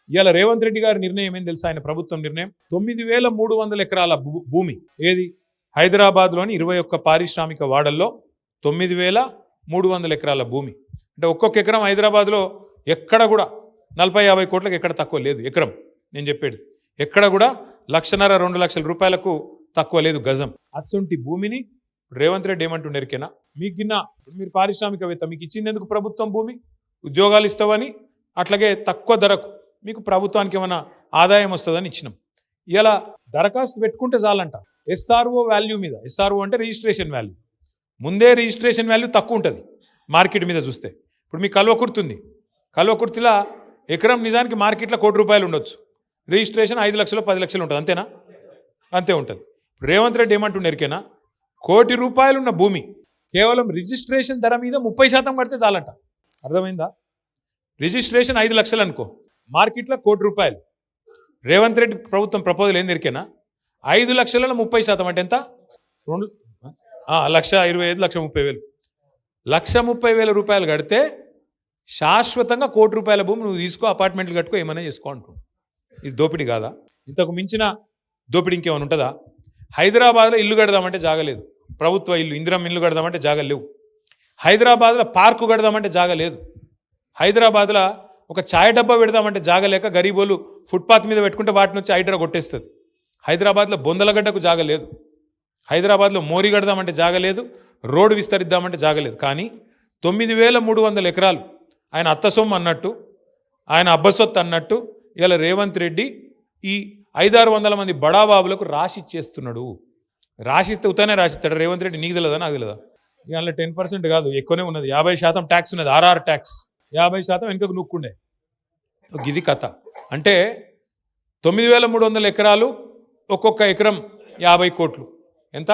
ఇవాళ రేవంత్ రెడ్డి గారి నిర్ణయం ఏం తెలుసా? ఆయన ప్రభుత్వం నిర్ణయం 9,300 ఎకరాల భూమి ఏది హైదరాబాద్లోని 21 పారిశ్రామిక వాడల్లో 9,300 ఎకరాల భూమి అంటే ఒక్కొక్క ఎకరం హైదరాబాద్లో ఎక్కడ కూడా 40-50 కోట్లకు ఎక్కడ తక్కువ లేదు ఎకరం. నేను చెప్పేది ఎక్కడ కూడా 1,50,000-2 లక్షల రూపాయలకు తక్కువ లేదు గజం. అటువంటి భూమిని రేవంత్ రెడ్డి ఏమంటుండే ఎరికేనా? మీకు గిన్న మీరు పారిశ్రామికవేత్త, మీకు ఇచ్చింది ఎందుకు ప్రభుత్వం భూమి? ఉద్యోగాలు ఇస్తావని, అట్లాగే తక్కువ ధరకు మీకు ప్రభుత్వానికి ఏమైనా ఆదాయం వస్తుందని ఇచ్చినాం. ఇలా దరఖాస్తు పెట్టుకుంటే చాలంట ఎస్ఆర్ఓ వాల్యూ మీద. ఎస్ఆర్ఓ అంటే రిజిస్ట్రేషన్ వాల్యూ. ముందే రిజిస్ట్రేషన్ వాల్యూ తక్కువ ఉంటుంది మార్కెట్ మీద చూస్తే. ఇప్పుడు మీ కల్వకుర్తి ఉంది, కల్వకుర్తిలో ఎకరం నిజానికి మార్కెట్లో ₹1,00,00,000 ఉండొచ్చు, రిజిస్ట్రేషన్ 5 లక్షలు 10 లక్షలు ఉంటుంది. అంతేనా? అంతే ఉంటుంది. రేవంత్ రెడ్డి ఏమంటుండే ఎరికేనా? ₹1,00,00,000 ఉన్న భూమి కేవలం రిజిస్ట్రేషన్ ధర మీద 30% కడితే చాలంట. అర్థమైందా? రిజిస్ట్రేషన్ 5 లక్షలు అనుకో, మార్కెట్లో ₹1,00,00,000. రేవంత్ రెడ్డి ప్రభుత్వం ప్రపోజల్ ఏంది ఎరికేనా? 5 లక్షలలో 30% అంటే ఎంత? 1,25,000, 1,30,000. ₹1,30,000 కడితే శాశ్వతంగా ₹1,00,00,000 భూమి నువ్వు తీసుకో, అపార్ట్మెంట్లు కట్టుకో, ఏమైనా చేసుకో అంటున్నావు. ఇది దోపిడీ కాదా? ఇంతకు మించిన దోపిడీ ఇంకేమైనా ఉంటుందా? హైదరాబాద్లో ఇల్లు కడదామంటే జాగలేదు, ప్రభుత్వ ఇల్లు, ఇందిరమ్మ ఇల్లు కడదామంటే జాగా లేవు. హైదరాబాద్లో పార్కు కడదామంటే జాగా లేదు. హైదరాబాద్లో ఒక ఛాయ్ డబ్బా పెడదామంటే జాగలేక గరీబోలు ఫుట్పాత్ మీద పెట్టుకుంటే వాటిని వచ్చి హైడ్రా కొట్టేస్తుంది. హైదరాబాద్లో బొందలగడ్డకు జాగలేదు, హైదరాబాద్లో మోరీ కడదామంటే జాగలేదు, రోడ్డు విస్తరిద్దామంటే జాగలేదు. కానీ 9,300 ఎకరాలు ఆయన అత్త సొమ్ము అన్నట్టు, ఆయన అబ్బసొత్తు అన్నట్టు ఇలా రేవంత్ రెడ్డి ఈ 500-600 మంది బడాబాబులకు రాసిచ్చేస్తున్నాడు. రాసిస్తే ఉతానే రాసిస్తాడు రేవంత్ రెడ్డి. నీకు తెలియదా? నాకు తెలియదా? ఇవాళ 10% కాదు, ఎక్కువనే ఉన్నది. 50% ట్యాక్స్ ఉన్నది, ఆర్ఆర్ ట్యాక్స్. 50% వెనుకకు నూక్కుండే. గిది కథ. అంటే 9,300 ఎకరాలు, ఒక్కొక్క ఎకరం 50 కోట్లు. ఎంత?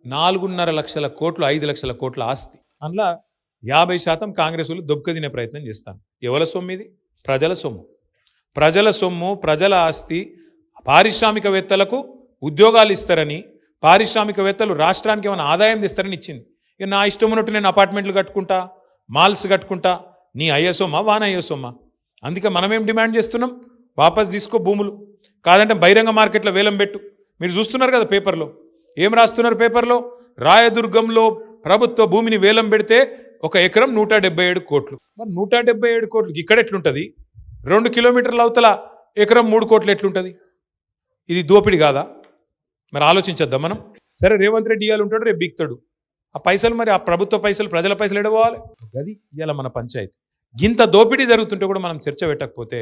4.5 లక్షల కోట్లు, 5 లక్షల కోట్ల ఆస్తి. అందులో 50% కాంగ్రెస్ వాళ్ళు దొబ్బక తినే ప్రయత్నం చేస్తాను. ఎవరి సొమ్ము ఇది? ప్రజల సొమ్ము. ప్రజల సొమ్ము, ప్రజల ఆస్తి. పారిశ్రామికవేత్తలకు ఉద్యోగాలు ఇస్తారని, పారిశ్రామికవేత్తలు రాష్ట్రానికి ఏమైనా ఆదాయం తెస్తారని ఇచ్చింది. ఇక నా ఇష్టం ఉన్నట్టు నేను అపార్ట్మెంట్లు కట్టుకుంటా, మాల్స్ కట్టుకుంటా, నీ అయ్యసొమ్మా వాన అయ్యసొమ్మా? అందుకే మనమేం డిమాండ్ చేస్తున్నాం? వాపస్ తీసుకో భూములు, కాదంటే బహిరంగ మార్కెట్లో వేలం పెట్టు. మీరు చూస్తున్నారు కదా పేపర్లో, ఏం రాస్తున్నారు పేపర్లో? రాయదుర్గంలో ప్రభుత్వ భూమిని వేలం పెడితే ఒక ఎకరం 177 కోట్లు. మరి 177 కోట్లు ఇక్కడ ఎట్లుంటుంది? 2 కిలోమీటర్ల అవతల ఎకరం 3 కోట్లు ఎట్లుంటుంది? ఇది దోపిడి కాదా? మరి ఆలోచించద్దాం మనం. సరే, రేవంత్ రెడ్డి ఇవాళ ఉంటాడు, రేపు బీక్తాడు. ఆ పైసలు, మరి ఆ ప్రభుత్వ పైసలు, ప్రజల పైసలు ఎడపోవాలి. అది ఇవాళ మన పంచాయతీ. ఇంత దోపిడీ జరుగుతుంటే కూడా మనం చర్చ పెట్టకపోతే,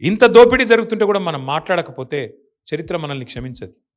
ఇంత దోపిడీ జరుగుతుంటే కూడా మనం మాట్లాడకపోతే చరిత్ర మనల్ని క్షమించదు.